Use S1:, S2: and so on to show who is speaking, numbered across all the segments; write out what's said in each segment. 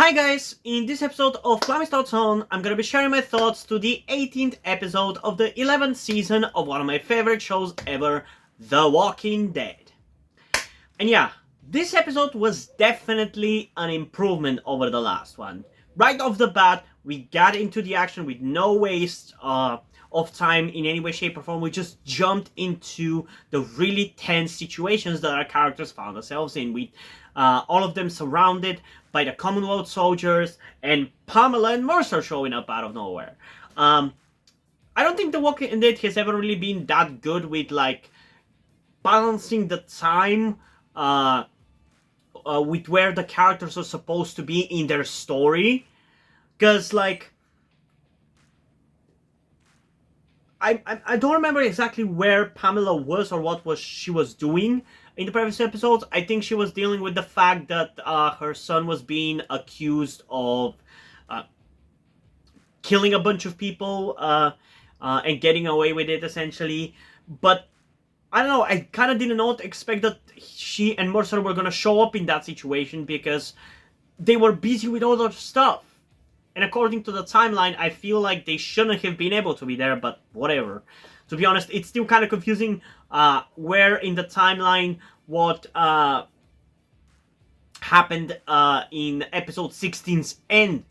S1: Hi guys, in this episode of Flammy's Thoughts On, I'm gonna be sharing my thoughts to the 18th episode of the 11th season of one of my favorite shows ever, The Walking Dead. And yeah, this episode was definitely an improvement over the last one. Right off the bat, we got into the action with no waste of time in any way, shape, or form. We just jumped into the really tense situations that our characters found themselves in, with all of them surrounded by the Commonwealth soldiers and Pamela and Mercer showing up out of nowhere. I don't think The Walking Dead has ever really been that good with balancing the time with where the characters are supposed to be in their story, because I don't remember exactly where Pamela was or what she was doing in the previous episodes. I think she was dealing with the fact that her son was being accused of uh, killing a bunch of people and getting away with it, essentially. But I don't know, I kind of did not expect that she and Mercer were going to show up in that situation because they were busy with other stuff. And according to the timeline, I feel like they shouldn't have been able to be there, but whatever. To be honest, it's still kind of confusing where in the timeline what happened in episode 16's end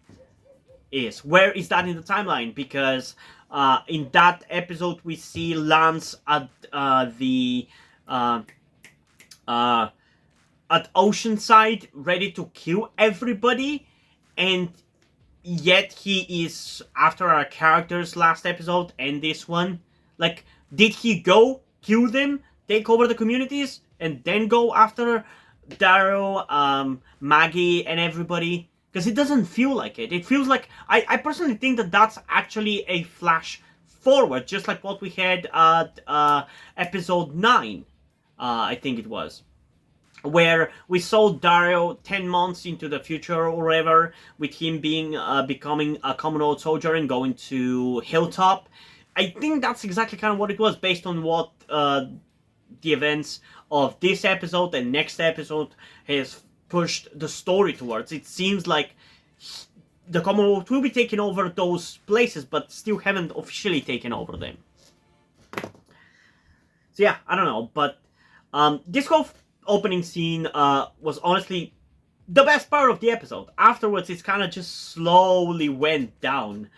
S1: is. Where is that in the timeline? Because in that episode we see Lance at the at Oceanside ready to kill everybody, and yet he is after our characters last episode and this one. Like, did he go kill them, take over the communities, and then go after Daryl, Maggie, and everybody? Because it doesn't feel like it. It feels like I personally think that that's actually a flash forward, just like what we had at episode 9, I think it was, where we saw Daryl 10 months into the future or whatever, with him being becoming a Commonwealth soldier and going to Hilltop. I think that's exactly kind of what it was, based on what the events of this episode and next episode has pushed the story towards. It seems like the Commonwealth will be taking over those places, but still haven't officially taken over them. So yeah, I don't know, but this whole opening scene was honestly the best part of the episode. Afterwards, it's kind of just slowly went down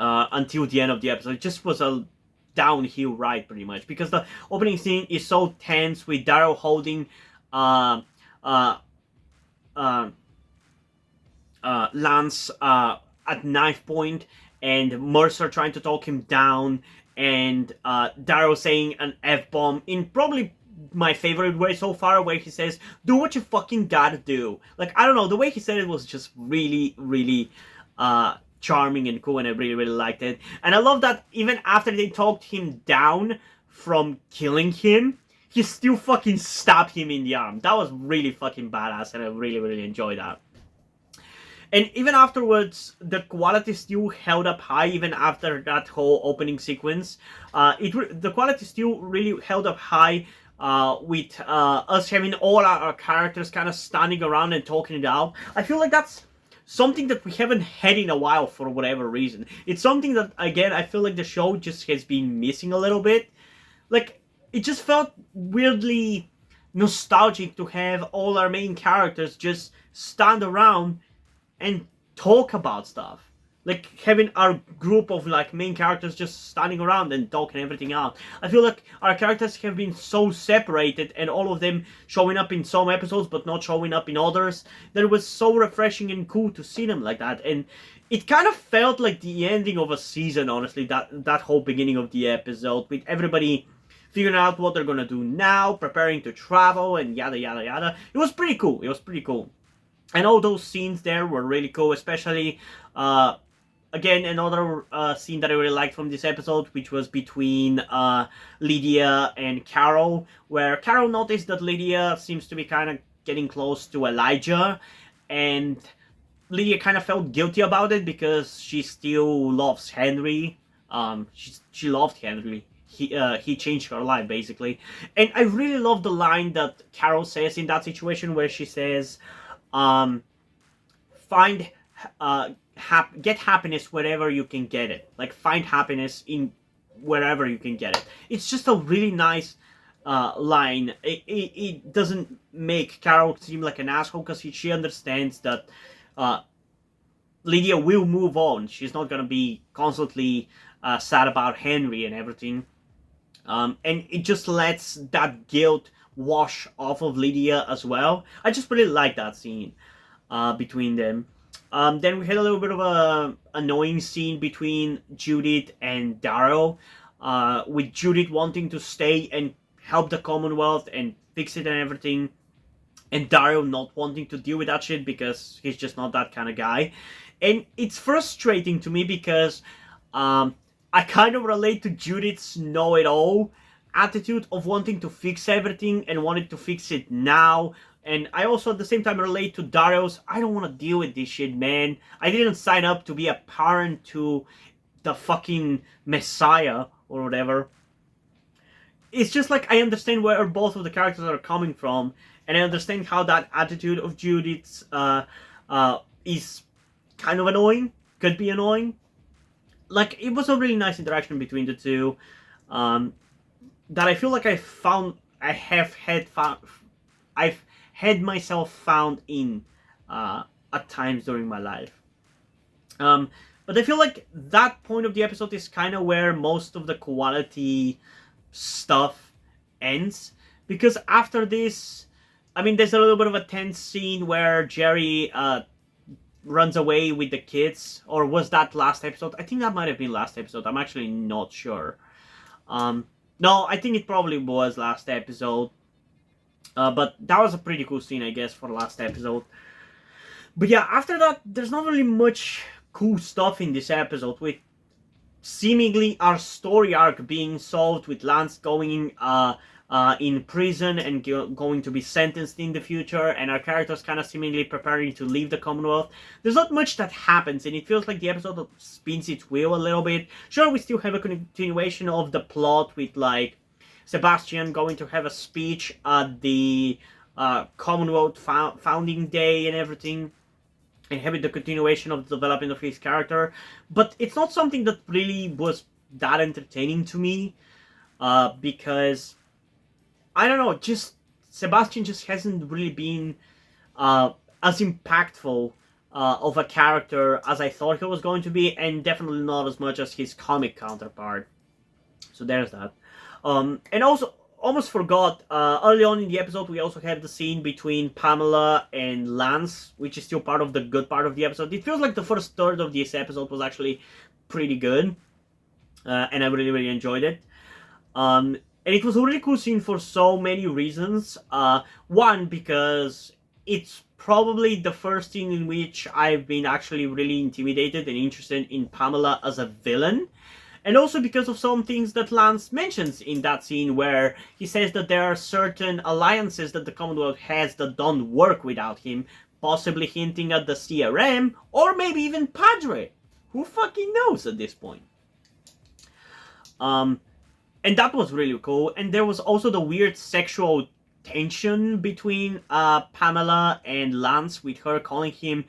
S1: until the end of the episode. It just was a downhill ride, pretty much, because the opening scene is so tense, with Daryl holding Lance at knife point, and Mercer trying to talk him down, and Daryl saying an F-bomb in probably my favorite way so far, where he says, "Do what you fucking gotta do." Like, I don't know, the way he said it was just really, really charming and cool, and I really, really liked it. And I love that even after they talked him down from killing him, he still fucking stabbed him in the arm. That was really fucking badass, and I really, really enjoyed that. And even afterwards, the quality still held up high, even after that whole opening sequence. The quality still really held up high, with us having all our characters kind of standing around and talking it out. I feel like that's something that we haven't had in a while for whatever reason. It's something that, again, I feel like the show just has been missing a little bit. Like, it just felt weirdly nostalgic to have all our main characters just stand around and talk about stuff. Like, having our group of main characters just standing around and talking everything out. I feel like our characters have been so separated, and all of them showing up in some episodes but not showing up in others, that it was so refreshing and cool to see them like that. And it kind of felt like the ending of a season, honestly, that whole beginning of the episode, with everybody figuring out what they're gonna do now, preparing to travel, and yada yada yada. It was pretty cool. It was pretty cool. And all those scenes there were really cool, especially, again, another scene that I really liked from this episode, which was between Lydia and Carol, where Carol noticed that Lydia seems to be kind of getting close to Elijah, and Lydia kind of felt guilty about it because she still loves Henry. She loved Henry. He changed her life, basically. And I really love the line that Carol says in that situation, where she says, find get happiness wherever you can get it. Like, find happiness in wherever you can get it. It's just a really nice line. It doesn't make Carol seem like an asshole, because she understands that Lydia will move on. She's not gonna be constantly sad about Henry and everything. And it just lets that guilt wash off of Lydia as well. I just really like that scene between them. Then we had a little bit of a annoying scene between Judith and Daryl, with Judith wanting to stay and help the Commonwealth and fix it and everything, and Daryl not wanting to deal with that shit because he's just not that kind of guy. And it's frustrating to me because I kind of relate to Judith's know-it-all attitude of wanting to fix everything and wanting to fix it now. And I also at the same time relate to Daryl's, I don't want to deal with this shit, man. I didn't sign up to be a parent to the fucking Messiah or whatever. It's just like, I understand where both of the characters are coming from, and I understand how that attitude of Judith's is kind of annoying, could be annoying. Like, it was a really nice interaction between the two, that I feel like I've had myself found in at times during my life. But I feel like that point of the episode is kind of where most of the quality stuff ends, because after this, I mean, there's a little bit of a tense scene where Jerry runs away with the kids, or was that last episode? I think that might have been last episode. I'm actually not sure. No, I think it probably was last episode. But that was a pretty cool scene, I guess, for last episode. But yeah, after that, there's not really much cool stuff in this episode, with seemingly our story arc being solved, with Lance going in prison and going to be sentenced in the future, and our characters kind of seemingly preparing to leave the Commonwealth. There's not much that happens, and it feels like the episode spins its wheel a little bit. Sure, we still have a continuation of the plot with, like, Sebastian going to have a speech at the Commonwealth founding day and everything, and having the continuation of the development of his character. But it's not something that really was that entertaining to me, because, I don't know, just Sebastian just hasn't really been as impactful of a character as I thought he was going to be, and definitely not as much as his comic counterpart. So there's that. And also, almost forgot, early on in the episode, we also had the scene between Pamela and Lance, which is still part of the good part of the episode. It feels like the first third of this episode was actually pretty good, and I really, really enjoyed it. And it was a really cool scene for so many reasons. One, because it's probably the first scene in which I've been actually really intimidated and interested in Pamela as a villain. And also because of some things that Lance mentions in that scene, where he says that there are certain alliances that the Commonwealth has that don't work without him, possibly hinting at the CRM, or maybe even Padre. Who fucking knows at this point? And that was really cool. And there was also the weird sexual tension between Pamela and Lance, with her calling him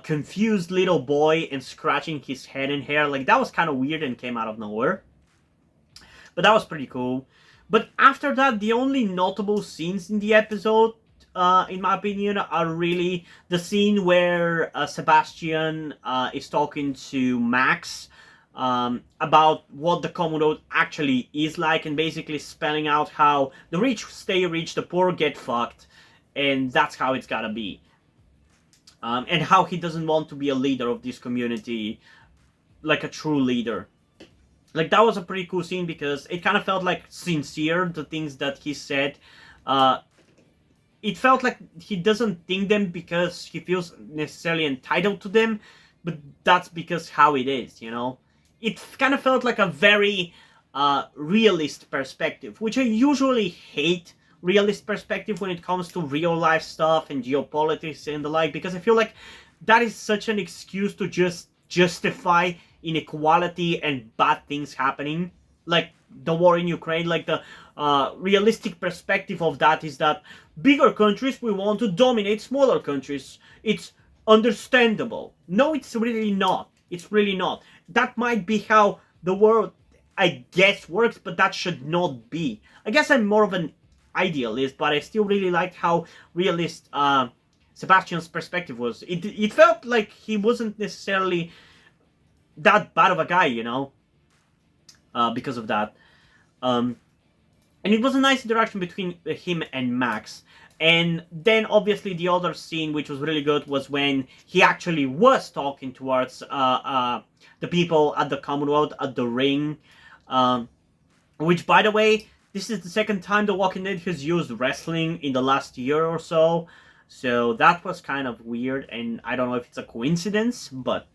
S1: confused little boy and scratching his head and hair. Like, that was kind of weird and came out of nowhere. But that was pretty cool. But after that, the only notable scenes in the episode, in my opinion, are really the scene where Sebastian is talking to Max about what the Commonwealth actually is like, and basically spelling out how the rich stay rich, the poor get fucked, and that's how it's gotta be. And how he doesn't want to be a leader of this community, like a true leader. Like, that was a pretty cool scene because it kind of felt like sincere, the things that he said. It felt like he doesn't think them because he feels necessarily entitled to them, but that's because how it is, you know? It kind of felt like a very realist perspective, which I usually hate realist perspective when it comes to real life stuff and geopolitics and the like, because I feel like that is such an excuse to just justify inequality and bad things happening, like the war in Ukraine. Like, the realistic perspective of that is that bigger countries will want to dominate smaller countries. It's understandable. No, it's really not. It's really not. That might be how the world, I guess, works, but that should not be. I guess I'm more of an idealist, but I still really liked how realist Sebastian's perspective was. It felt like he wasn't necessarily that bad of a guy, because of that. Um, and it was a nice interaction between him and Max. And then obviously the other scene which was really good was when he actually was talking towards the people at the Commonwealth at the ring, um, which, by the way, this is the second time The Walking Dead has used wrestling in the last year or so. So that was kind of weird, and I don't know if it's a coincidence, but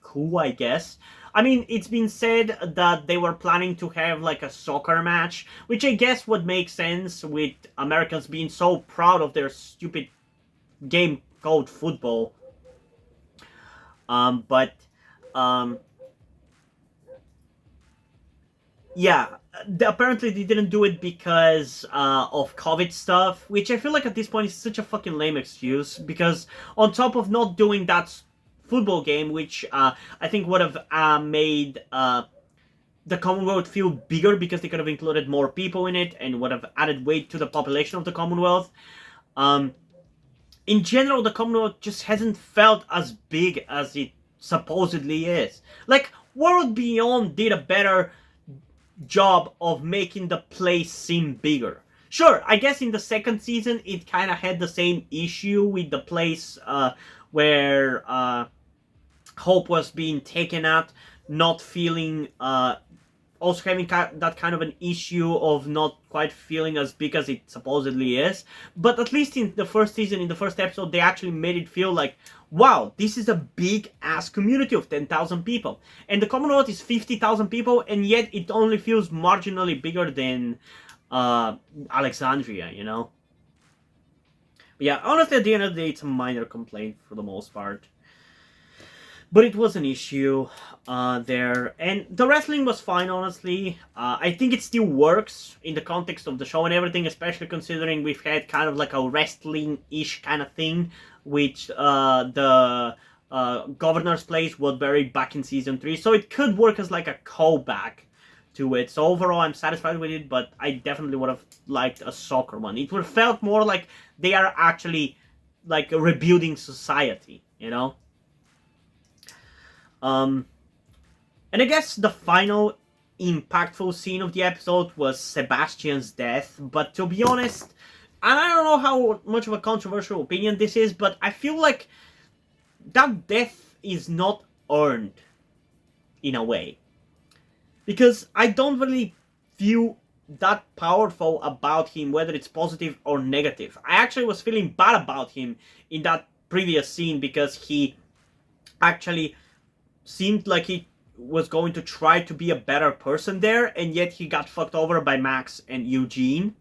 S1: cool, I guess. I mean, it's been said that they were planning to have like a soccer match, which I guess would make sense with Americans being so proud of their stupid game called football. But um, yeah, apparently they didn't do it because of COVID stuff, which I feel like at this point is such a fucking lame excuse. Because on top of not doing that football game, which I think would have made the Commonwealth feel bigger because they could have included more people in it and would have added weight to the population of the Commonwealth. In general, the Commonwealth just hasn't felt as big as it supposedly is. Like, World Beyond did a better job of making the place seem bigger. Sure, I guess in the second season it kind of had the same issue with the place where Hope was being taken at, not feeling also having that kind of an issue of not quite feeling as big as it supposedly is. But at least in the first season, in the first episode, they actually made it feel like, wow, this is a big ass community of 10,000 people. And the Commonwealth is 50,000 people, and yet it only feels marginally bigger than Alexandria, But yeah, honestly, at the end of the day, it's a minor complaint for the most part. But it was an issue there. And the wrestling was fine, honestly. I think it still works in the context of the show and everything, especially considering we've had kind of like a wrestling-ish kind of thing, which the Governor's Place was buried back in Season 3. So it could work as like a callback to it. So overall, I'm satisfied with it, but I definitely would have liked a soccer one. It would have felt more like they are actually like rebuilding society, And I guess the final impactful scene of the episode was Sebastian's death, but to be honest, and I don't know how much of a controversial opinion this is, but I feel like that death is not earned, in a way. Because I don't really feel that powerful about him, whether it's positive or negative. I actually was feeling bad about him in that previous scene because he actually seemed like he was going to try to be a better person there, and yet he got fucked over by Max and Eugene.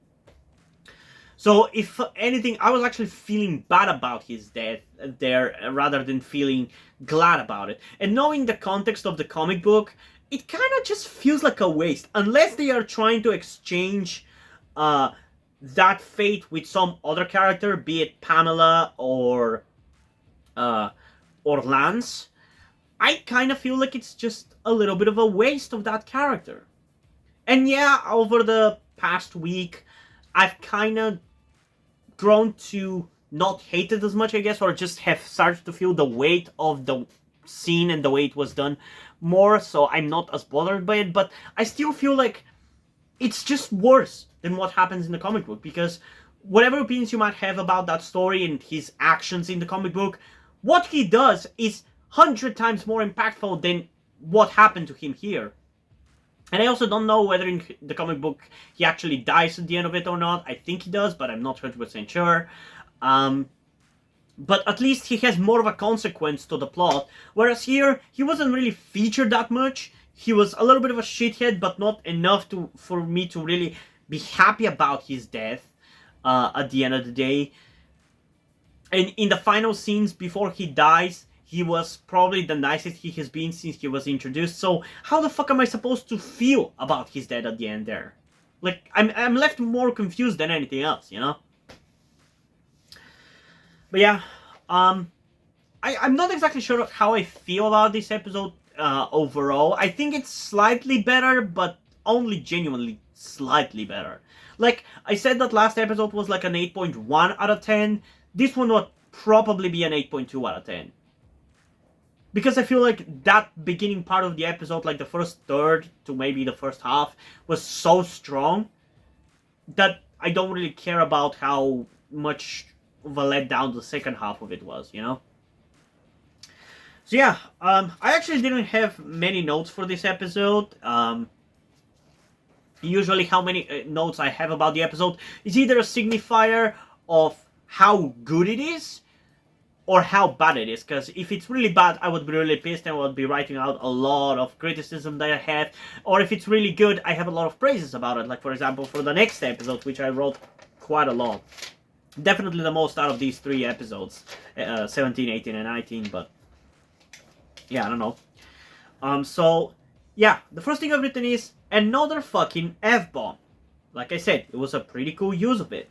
S1: So, if anything, I was actually feeling bad about his death there rather than feeling glad about it. And knowing the context of the comic book, it kind of just feels like a waste. Unless they are trying to exchange that fate with some other character, be it Pamela or Lance, I kind of feel like it's just a little bit of a waste of that character. And yeah, over the past week, I've kind of grown to not hate it as much, I guess, or just have started to feel the weight of the scene and the way it was done more, so I'm not as bothered by it, but I still feel like it's just worse than what happens in the comic book, because whatever opinions you might have about that story and his actions in the comic book, what he does is 100 times more impactful than what happened to him here. And I also don't know whether in the comic book he actually dies at the end of it or not. I think he does, but I'm not 100% sure. But at least he has more of a consequence to the plot. Whereas here, he wasn't really featured that much. He was a little bit of a shithead, but not enough for me to really be happy about his death at the end of the day. And in the final scenes before he dies, he was probably the nicest he has been since he was introduced. So how the fuck am I supposed to feel about his death at the end there? Like, I'm left more confused than anything else, But yeah, I'm not exactly sure how I feel about this episode overall. I think it's slightly better, but only genuinely slightly better. Like, I said that last episode was like an 8.1 out of 10. This one would probably be an 8.2 out of 10. Because I feel like that beginning part of the episode, like the first third to maybe the first half, was so strong that I don't really care about how much of a letdown the second half of it was, you know? So yeah, I actually didn't have many notes for this episode. Usually how many notes I have about the episode is either a signifier of how good it is or how bad it is, because if it's really bad, I would be really pissed and I would be writing out a lot of criticism that I have, or if it's really good, I have a lot of praises about it, like for example for the next episode, which I wrote quite a lot. Definitely the most out of these three episodes, 17, 18, and 19, but yeah, I don't know. So, yeah, the first thing I've written is another fucking F-bomb. Like I said, it was a pretty cool use of it.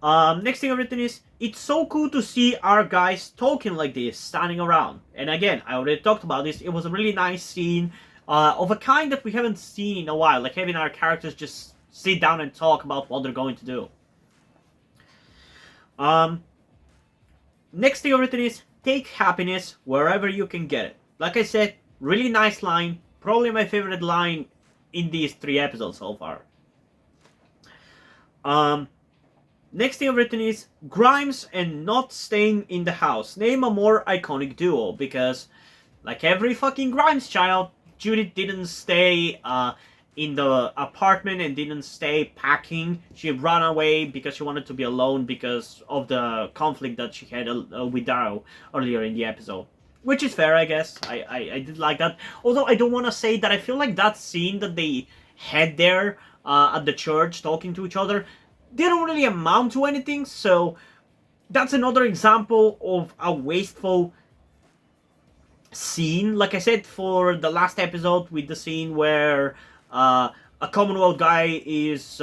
S1: Next thing I've written is, it's so cool to see our guys talking like this, standing around. And again, I already talked about this, it was a really nice scene, of a kind that we haven't seen in a while, like having our characters just sit down and talk about what they're going to do. Next thing I've written is, take happiness wherever you can get it. Like I said, really nice line, probably my favorite line in these three episodes so far. Next thing I've written is Grimes and not staying in the house. Name a more iconic duo, because like every fucking Grimes child, Judith didn't stay in the apartment and didn't stay packing. She ran away because she wanted to be alone because of the conflict that she had with Darrow earlier in the episode. Which is fair, I guess. I did like that. Although I don't want to say that I feel like that scene that they had there at the church talking to each other didn't really amount to anything, so that's another example of a wasteful scene. Like I said for the last episode with the scene where a Commonwealth guy is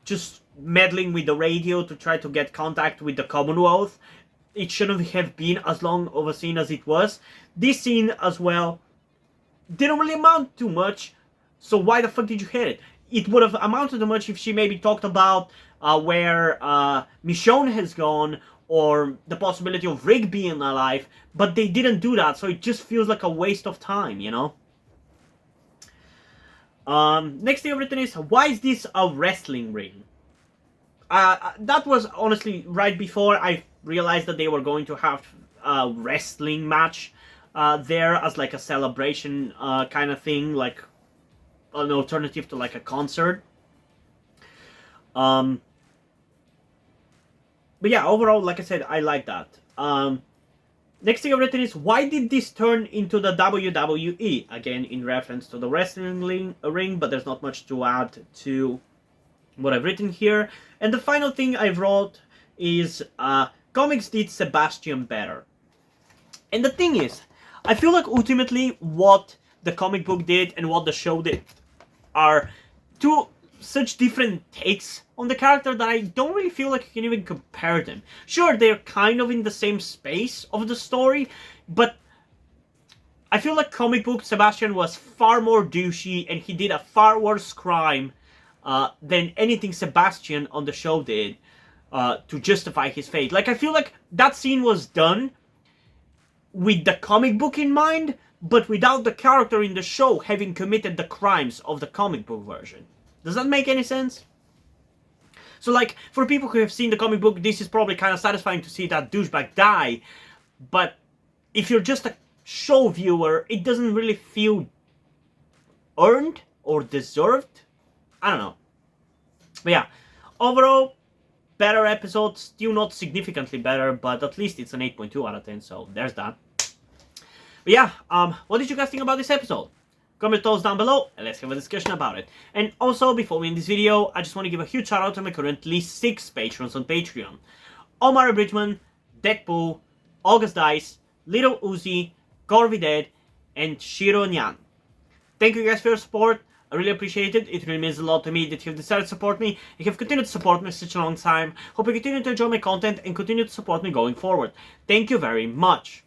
S1: just meddling with the radio to try to get contact with the Commonwealth. It shouldn't have been as long of a scene as it was. This scene as well didn't really amount to much, so why the fuck did you hit it? It would have amounted to much if she maybe talked about where Michonne has gone, or the possibility of Rick being alive, but they didn't do that, so it just feels like a waste of time, you know? Next thing I've written is, why is this a wrestling ring? That was honestly right before I realized that they were going to have a wrestling match there as like a celebration kind of thing, like an alternative to like a concert. But yeah, overall, like I said, I like that. Next thing I've written is, why did this turn into the WWE? Again, in reference to the wrestling ring, but there's not much to add to what I've written here. And the final thing I wrote is, comics did Sebastian better. And the thing is, I feel like ultimately what the comic book did and what the show did are two such different takes on the character that I don't really feel like you can even compare them. Sure, they're kind of in the same space of the story, but I feel like comic book Sebastian was far more douchey and he did a far worse crime than anything Sebastian on the show did to justify his fate. Like, I feel like that scene was done with the comic book in mind, but without the character in the show having committed the crimes of the comic book version. Does that make any sense? So, like, for people who have seen the comic book, this is probably kind of satisfying to see that douchebag die, but if you're just a show viewer, it doesn't really feel earned or deserved. I don't know. But yeah, overall, better episode, still not significantly better, but at least it's an 8.2 out of 10, so there's that. But yeah, what did you guys think about this episode? Comment those down below and let's have a discussion about it. And also, before we end this video, I just want to give a huge shout out to my currently 6 patrons on Patreon. Omar Bridgman, Deadpool, August Dice, Little Uzi, Corvi Dead, and Shiro Nyan. Thank you guys for your support. I really appreciate it. It really means a lot to me that you've decided to support me. You have continued to support me for such a long time. Hope you continue to enjoy my content and continue to support me going forward. Thank you very much.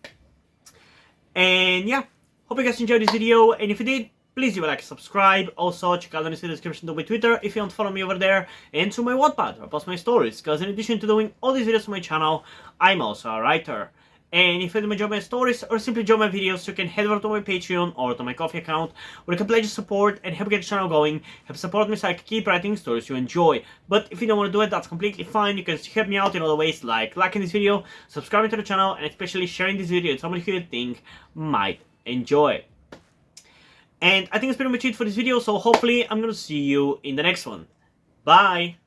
S1: And yeah, hope you guys enjoyed this video. And if you did, please leave a like and subscribe. Also, check out the description to my Twitter if you want to follow me over there. And to my Wattpad, where I post my stories. Because in addition to doing all these videos on my channel, I'm also a writer. And if you enjoy my stories or simply enjoy my videos, you can head over to my Patreon or to my Coffee account, where you can pledge your support and help get the channel going, help support me so I can keep writing stories you enjoy. But if you don't want to do it, that's completely fine. You can help me out in other ways, like liking this video, subscribing to the channel, and especially sharing this video with somebody who you think might enjoy. And I think that's pretty much it for this video, so hopefully I'm gonna see you in the next one. Bye!